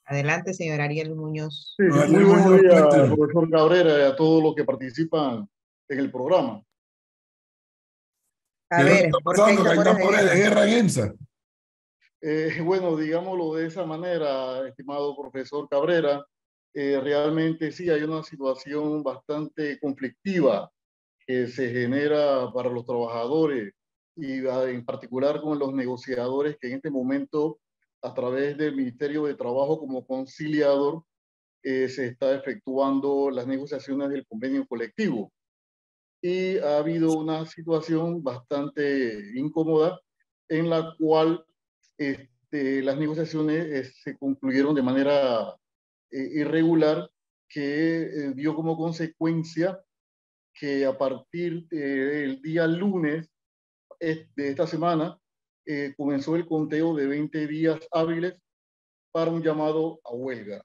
Adelante, señor Ariel Muñoz. Sí, Don muy Ariel buenos Muñoz, días, cuénteme. profesor Cabrera, y a todos los que participan en el programa. A ¿Qué es lo que ver, está ¿por qué hay pasando? Que hay tambores de tambores de guerra? guerra en EMSA. Bueno, digámoslo de esa manera, estimado profesor Cabrera, realmente sí hay una situación bastante conflictiva que se genera para los trabajadores y en particular con los negociadores que en este momento, a través del Ministerio de Trabajo como conciliador, se está efectuando las negociaciones del convenio colectivo. Y ha habido una situación bastante incómoda en la cual las negociaciones se concluyeron de manera irregular, que dio como consecuencia que a partir del día lunes de esta semana comenzó el conteo de 20 días hábiles para un llamado a huelga.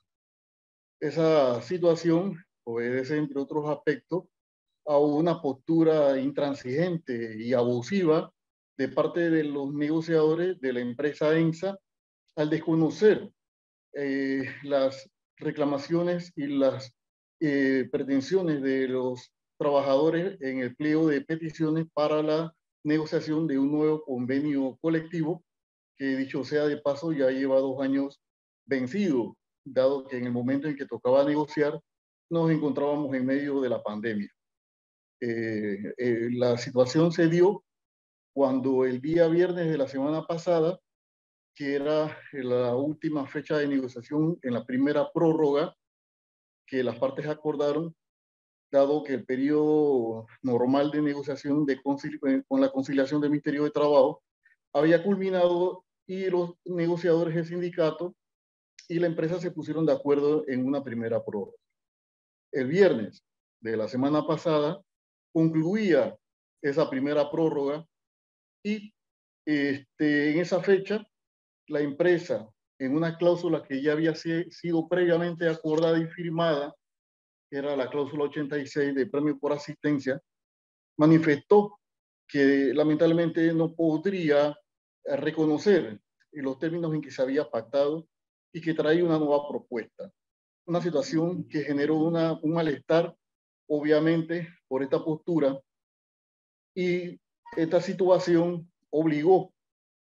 Esa situación obedece, entre otros aspectos, a una postura intransigente y abusiva de parte de los negociadores de la empresa ENSA al desconocer las reclamaciones y las pretensiones de los trabajadores en el pliego de peticiones para la negociación de un nuevo convenio colectivo que, dicho sea de paso, ya lleva 2 años vencido, dado que en el momento en que tocaba negociar nos encontrábamos en medio de la pandemia. La situación se dio cuando el día viernes de la semana pasada, que era la última fecha de negociación en la primera prórroga que las partes acordaron, dado que el periodo normal de negociación con la conciliación del Ministerio de Trabajo había culminado y los negociadores del sindicato y la empresa se pusieron de acuerdo en una primera prórroga. El viernes de la semana pasada concluía esa primera prórroga y en esa fecha la empresa, en una cláusula que ya había sido previamente acordada y firmada, que era la cláusula 86 de premio por asistencia, manifestó que lamentablemente no podría reconocer los términos en que se había pactado y que traía una nueva propuesta. Una situación que generó un malestar, obviamente, por esta postura, y esta situación obligó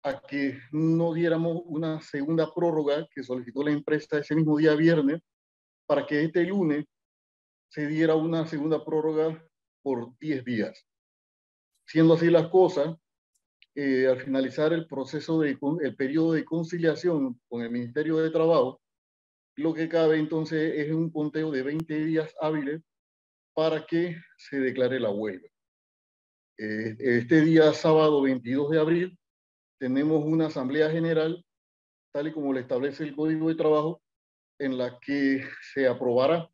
a que no diéramos una segunda prórroga que solicitó la empresa ese mismo día viernes para que este lunes se diera una segunda prórroga por 10 días. Siendo así las cosas, al finalizar el proceso el periodo de conciliación con el Ministerio de Trabajo, lo que cabe entonces es un conteo de 20 días hábiles para que se declare la huelga. Este día sábado 22 de abril tenemos una asamblea general, tal y como lo establece el Código de Trabajo, en la que se aprobará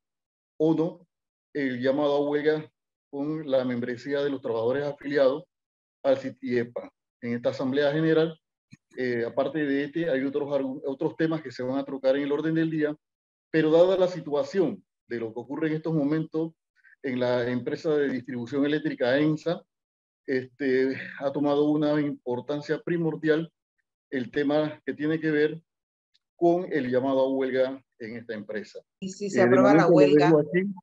o no el llamado a huelga con la membresía de los trabajadores afiliados al CITIEPA. En esta asamblea general, aparte de hay otros temas que se van a tocar en el orden del día, pero dada la situación de lo que ocurre en estos momentos en la empresa de distribución eléctrica ENSA, ha tomado una importancia primordial el tema que tiene que ver con el llamado a huelga en esta empresa. Y si se De aprueba la momento lo huelga, dejo aquí.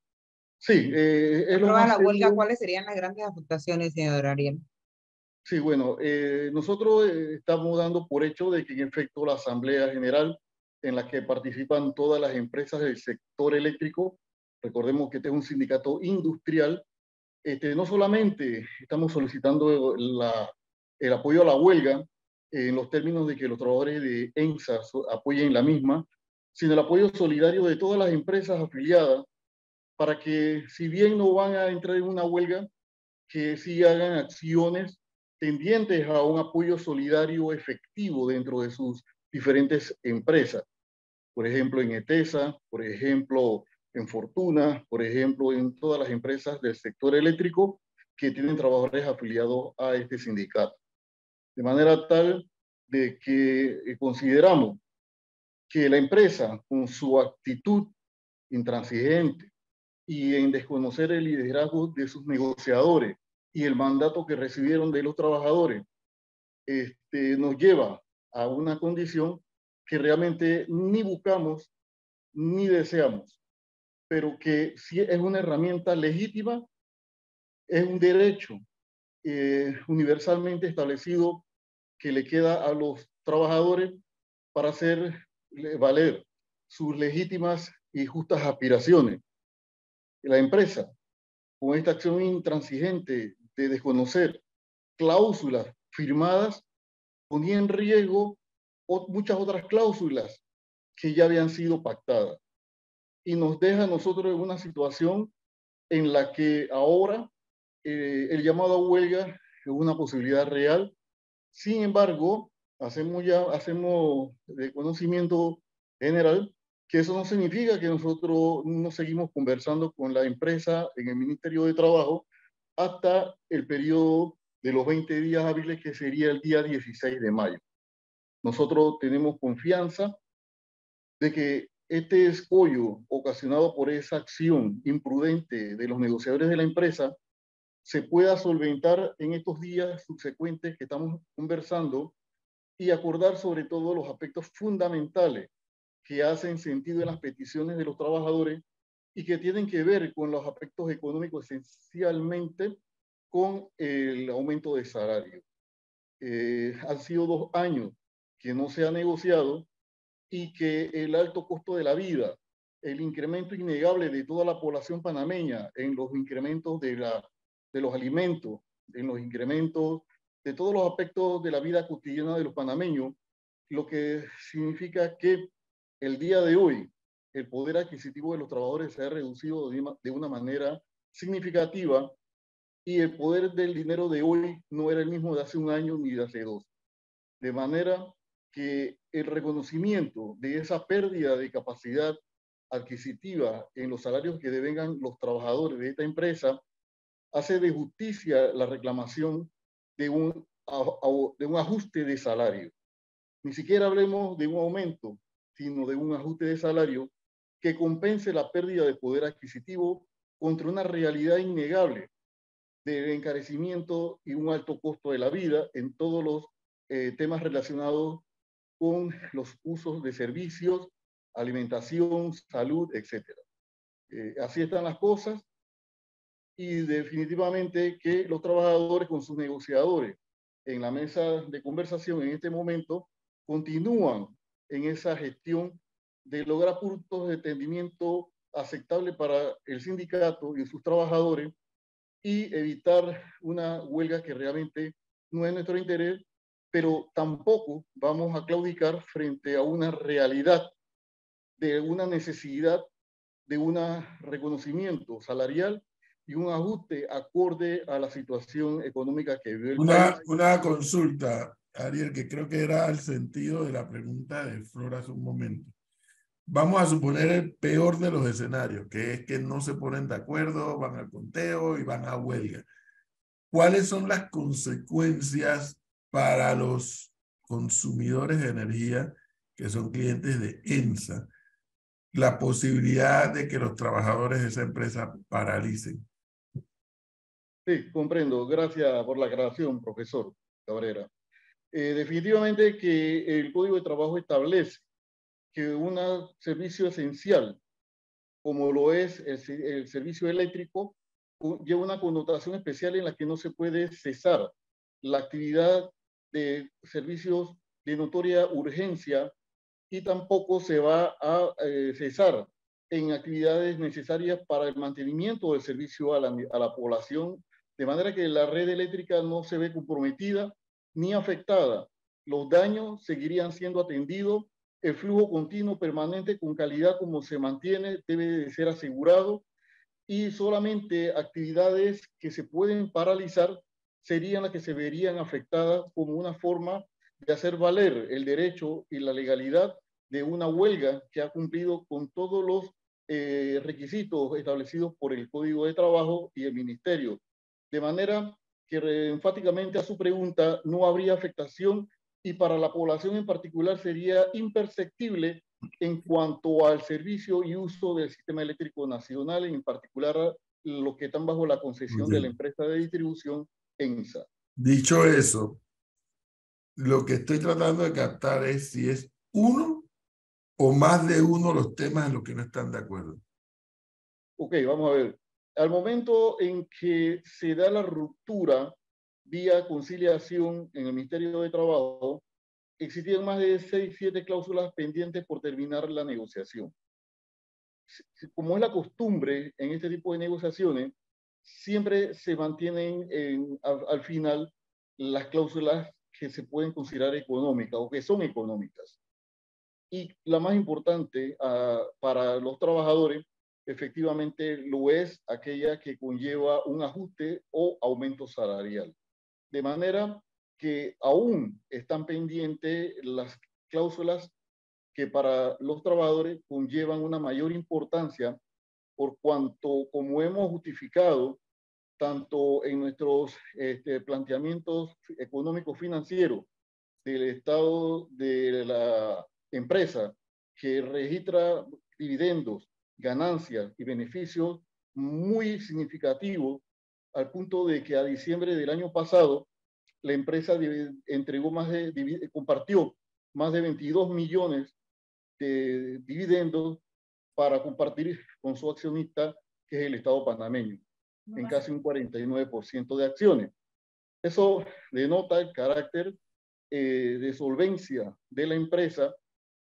Sí, es lo aprueba más la huelga, seguro. ¿cuáles serían las grandes afectaciones, señor Ariel? Sí, bueno, nosotros estamos dando por hecho de que en efecto la Asamblea General, en la que participan todas las empresas del sector eléctrico, recordemos que este es un sindicato industrial, no solamente estamos solicitando el apoyo a la huelga en los términos de que los trabajadores de ENSA apoyen la misma, sino el apoyo solidario de todas las empresas afiliadas para que, si bien no van a entrar en una huelga, que sí hagan acciones tendientes a un apoyo solidario efectivo dentro de sus diferentes empresas. Por ejemplo, en ETESA, por ejemplo, en Fortuna, por ejemplo, en todas las empresas del sector eléctrico que tienen trabajadores afiliados a este sindicato. De manera tal de que consideramos que la empresa, con su actitud intransigente y en desconocer el liderazgo de sus negociadores y el mandato que recibieron de los trabajadores, nos lleva a una condición que realmente ni buscamos ni deseamos, pero que sí es una herramienta legítima, es un derecho universalmente establecido que le queda a los trabajadores para hacer valer sus legítimas y justas aspiraciones. La empresa, con esta acción intransigente de desconocer cláusulas firmadas, ponía en riesgo muchas otras cláusulas que ya habían sido pactadas y nos deja a nosotros en una situación en la que ahora el llamado a huelga es una posibilidad real. Sin embargo, hacemos de conocimiento general que eso no significa que nosotros no seguimos conversando con la empresa en el Ministerio de Trabajo hasta el periodo de los 20 días hábiles, que sería el día 16 de mayo. Nosotros tenemos confianza de que este escollo ocasionado por esa acción imprudente de los negociadores de la empresa se pueda solventar en estos días subsecuentes que estamos conversando y acordar sobre todo los aspectos fundamentales que hacen sentido en las peticiones de los trabajadores y que tienen que ver con los aspectos económicos, esencialmente con el aumento de salario. Han sido 2 años que no se ha negociado y que el alto costo de la vida, el incremento innegable de toda la población panameña en los incrementos de los alimentos, en los incrementos de todos los aspectos de la vida cotidiana de los panameños, lo que significa que el día de hoy el poder adquisitivo de los trabajadores se ha reducido de una manera significativa y el poder del dinero de hoy no era el mismo de hace 1 año ni de hace 2. De manera que el reconocimiento de esa pérdida de capacidad adquisitiva en los salarios que devengan los trabajadores de esta empresa hace de justicia la reclamación de un ajuste de salario. Ni siquiera hablemos de un aumento, sino de un ajuste de salario que compense la pérdida de poder adquisitivo contra una realidad innegable de encarecimiento y un alto costo de la vida en todos los temas relacionados con los usos de servicios, alimentación, salud, etc. Así están las cosas y definitivamente que los trabajadores con sus negociadores en la mesa de conversación en este momento continúan en esa gestión de lograr puntos de entendimiento aceptables para el sindicato y sus trabajadores y evitar una huelga que realmente no es nuestro interés, pero tampoco vamos a claudicar frente a una realidad de una necesidad de un reconocimiento salarial y un ajuste acorde a la situación económica que vive el país. Una consulta, Ariel, que creo que era el sentido de la pregunta de Flor hace un momento. Vamos a suponer el peor de los escenarios, que es que no se ponen de acuerdo, van al conteo y van a huelga. ¿Cuáles son las consecuencias para los consumidores de energía que son clientes de ENSA? La posibilidad de que los trabajadores de esa empresa paralicen. Sí, comprendo. Gracias por la aclaración, profesor Cabrera. Definitivamente que el Código de Trabajo establece que un servicio esencial, como lo es el servicio eléctrico, lleva una connotación especial en la que no se puede cesar la actividad de servicios de notoria urgencia y tampoco se va a cesar en actividades necesarias para el mantenimiento del servicio a la población, de manera que la red eléctrica no se ve comprometida ni afectada. Los daños seguirían siendo atendidos, el flujo continuo permanente con calidad como se mantiene debe de ser asegurado y solamente actividades que se pueden paralizar serían las que se verían afectadas como una forma de hacer valer el derecho y la legalidad de una huelga que ha cumplido con todos los requisitos establecidos por el Código de Trabajo y el Ministerio. De manera que enfáticamente a su pregunta no habría afectación y para la población en particular sería imperceptible en cuanto al servicio y uso del sistema eléctrico nacional, en particular los que están bajo la concesión de la empresa de distribución ENSA. Dicho eso, lo que estoy tratando de captar es si es uno o más de uno los temas en los que no están de acuerdo? Ok, vamos a ver. Al momento en que se da la ruptura vía conciliación en el Ministerio de Trabajo, existían más de 6, 7 cláusulas pendientes por terminar la negociación. Como es la costumbre en este tipo de negociaciones, siempre se mantienen al final las cláusulas que se pueden considerar económicas o que son económicas. Y la más importante para los trabajadores, efectivamente, lo es aquella que conlleva un ajuste o aumento salarial. De manera que aún están pendientes las cláusulas que para los trabajadores conllevan una mayor importancia por cuanto, como hemos justificado, tanto en nuestros planteamientos económicos financieros del estado de la empresa que registra dividendos, ganancias y beneficios muy significativos, al punto de que a diciembre del año pasado la empresa entregó compartió más de 22 millones de dividendos para compartir con su accionista, que es el Estado panameño, en casi un 49% de acciones. Eso denota el carácter de solvencia de la empresa,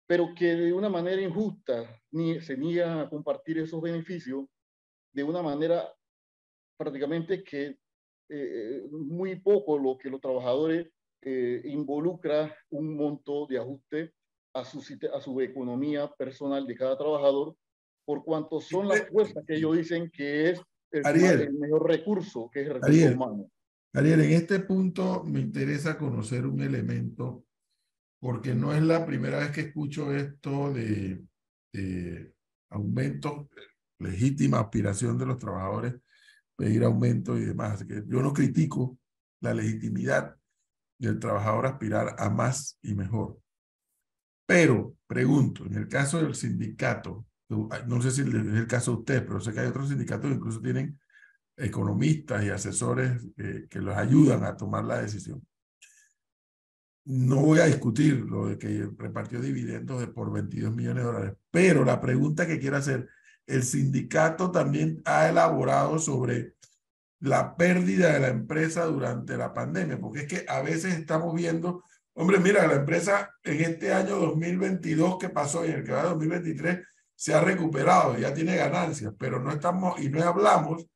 pero que de una manera injusta se niegan a compartir esos beneficios de una manera prácticamente que muy poco lo que los trabajadores involucra un monto de ajuste a su economía personal de cada trabajador, por cuanto son las fuerzas que ellos dicen que es el mejor recurso, que es el recurso humano. Ariel, en este punto me interesa conocer un elemento, porque no es la primera vez que escucho esto de aumento, legítima aspiración de los trabajadores, pedir aumento y demás. Así que yo no critico la legitimidad del trabajador aspirar a más y mejor. Pero, pregunto, en el caso del sindicato, no sé si es el caso de usted, pero sé que hay otros sindicatos que incluso tienen economistas y asesores que los ayudan a tomar la decisión. No voy a discutir lo de que repartió dividendos por 22 millones de dólares, pero la pregunta que quiero hacer, el sindicato también ha elaborado sobre la pérdida de la empresa durante la pandemia, porque es que a veces estamos viendo, hombre, mira, la empresa en este año 2022 que pasó y en el que va 2023 se ha recuperado, ya tiene ganancias, pero no estamos y no hablamos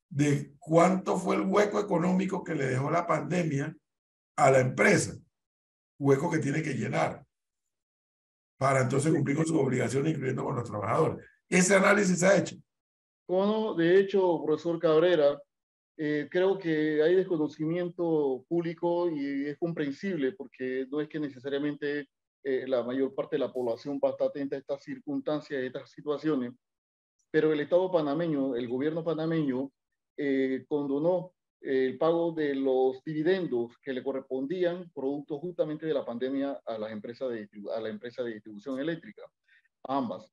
de cuánto fue el hueco económico que le dejó la pandemia a la empresa, hueco que tiene que llenar para entonces cumplir con sus obligaciones, incluyendo con los trabajadores. Ese análisis se ha hecho. Bueno, de hecho, profesor Cabrera, creo que hay desconocimiento público y es comprensible porque no es que necesariamente la mayor parte de la población va a estar atenta a estas circunstancias, a estas situaciones, pero el Estado panameño, el gobierno panameño, condonó el pago de los dividendos que le correspondían producto justamente de la pandemia a la empresa de distribución eléctrica, ambas.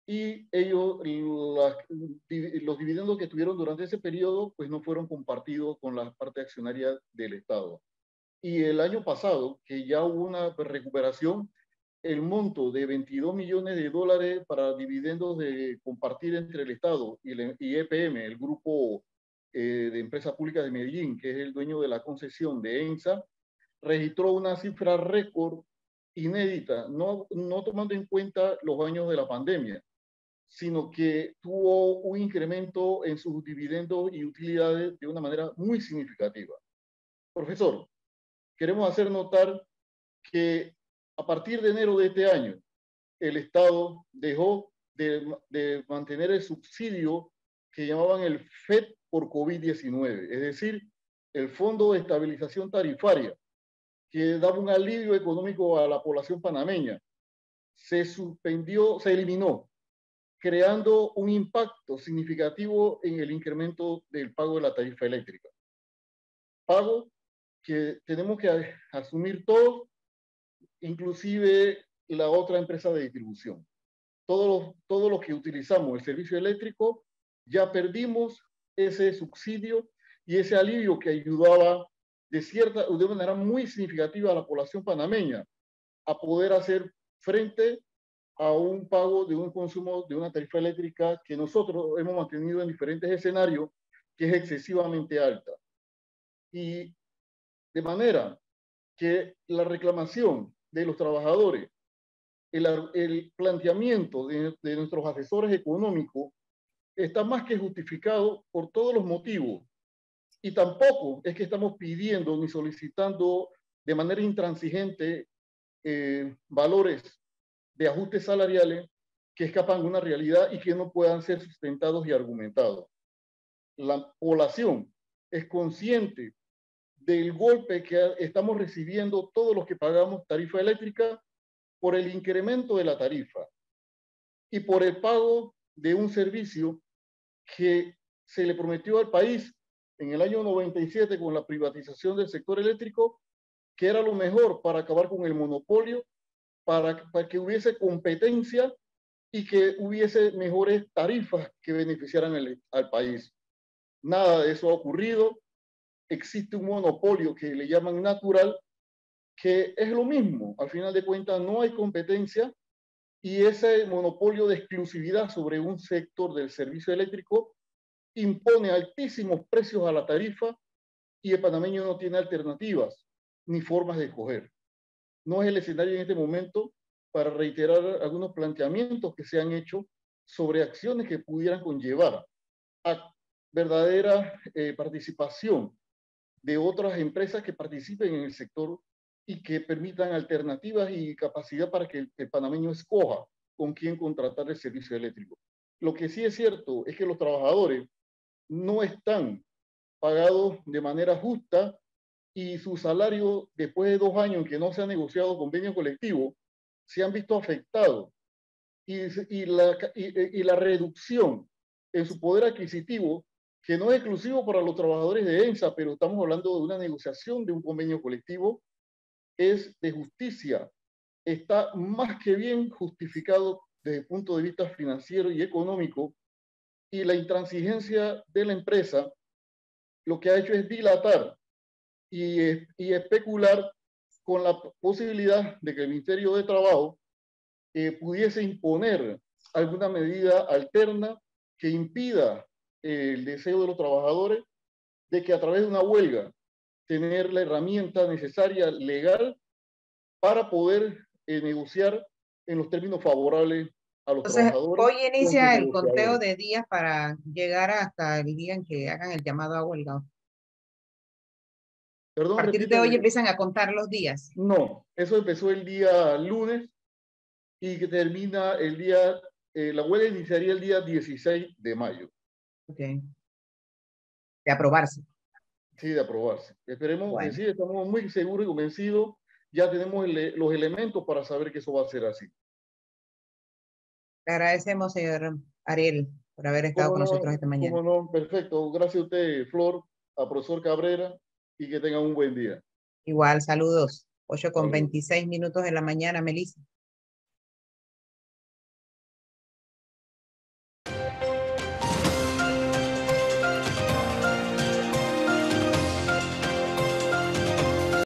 Y ellos, los dividendos que tuvieron durante ese periodo, pues no fueron compartidos con la parte accionaria del Estado. Y el año pasado, que ya hubo una recuperación, el monto de 22 millones de dólares para dividendos de compartir entre el Estado y EPM, el grupo de empresas públicas de Medellín, que es el dueño de la concesión de ENSA, registró una cifra récord inédita, no tomando en cuenta los años de la pandemia, sino que tuvo un incremento en sus dividendos y utilidades de una manera muy significativa. Profesor, queremos hacer notar que a partir de enero de este año, el Estado dejó de mantener el subsidio que llamaban el FED por COVID-19, es decir, el Fondo de Estabilización Tarifaria, que daba un alivio económico a la población panameña. Se eliminó, creando un impacto significativo en el incremento del pago de la tarifa eléctrica. Pago que tenemos que asumir todos, inclusive la otra empresa de distribución. Todos los que utilizamos el servicio eléctrico ya perdimos ese subsidio y ese alivio que ayudaba de manera muy significativa a la población panameña a poder hacer frente a un pago de un consumo de una tarifa eléctrica que nosotros hemos mantenido en diferentes escenarios, que es excesivamente alta. Y de manera que la reclamación de los trabajadores, el planteamiento de nuestros asesores económicos está más que justificado por todos los motivos. Y tampoco es que estamos pidiendo ni solicitando de manera intransigente valores de ajustes salariales que escapan de una realidad y que no puedan ser sustentados y argumentados. La población es consciente del golpe que estamos recibiendo todos los que pagamos tarifa eléctrica por el incremento de la tarifa y por el pago de un servicio que se le prometió al país en el año 97 con la privatización del sector eléctrico, que era lo mejor para acabar con el monopolio, para que hubiese competencia y que hubiese mejores tarifas que beneficiaran al país. Nada de eso ha ocurrido. Existe un monopolio que le llaman natural, que es lo mismo. Al final de cuentas, no hay competencia y ese monopolio de exclusividad sobre un sector del servicio eléctrico impone altísimos precios a la tarifa y el panameño no tiene alternativas ni formas de escoger. No es el escenario en este momento para reiterar algunos planteamientos que se han hecho sobre acciones que pudieran conllevar a verdadera participación de otras empresas que participen en el sector y que permitan alternativas y capacidad para que el panameño escoja con quién contratar el servicio eléctrico. Lo que sí es cierto es que los trabajadores no están pagados de manera justa y su salario, después de 2 años en que no se ha negociado convenio colectivo, se han visto afectados y la reducción en su poder adquisitivo, que no es exclusivo para los trabajadores de ENSA, pero estamos hablando de una negociación de un convenio colectivo, es de justicia. Está más que bien justificado desde el punto de vista financiero y económico, y la intransigencia de la empresa lo que ha hecho es dilatar y especular con la posibilidad de que el Ministerio de Trabajo pudiese imponer alguna medida alterna que impida el deseo de los trabajadores de que a través de una huelga tener la herramienta necesaria legal para poder negociar en los términos favorables a los Entonces, trabajadores. hoy inicia el conteo de días para llegar hasta el día en que hagan el llamado a huelga. Perdón, A partir de hoy empiezan a contar los días. No, eso empezó el día lunes y que termina el día, la huelga iniciaría el día 16 de mayo. Ok. De aprobarse. Sí, de aprobarse. Esperemos que sí, estamos muy seguros y convencidos. Ya tenemos los elementos para saber que eso va a ser así. Le agradecemos, señor Ariel, por haber estado con nosotros esta mañana. Cómo no, perfecto. Gracias a usted, Flor, a profesor Cabrera, y que tengan un buen día. Igual, saludos. 8:26 de la mañana, Melissa.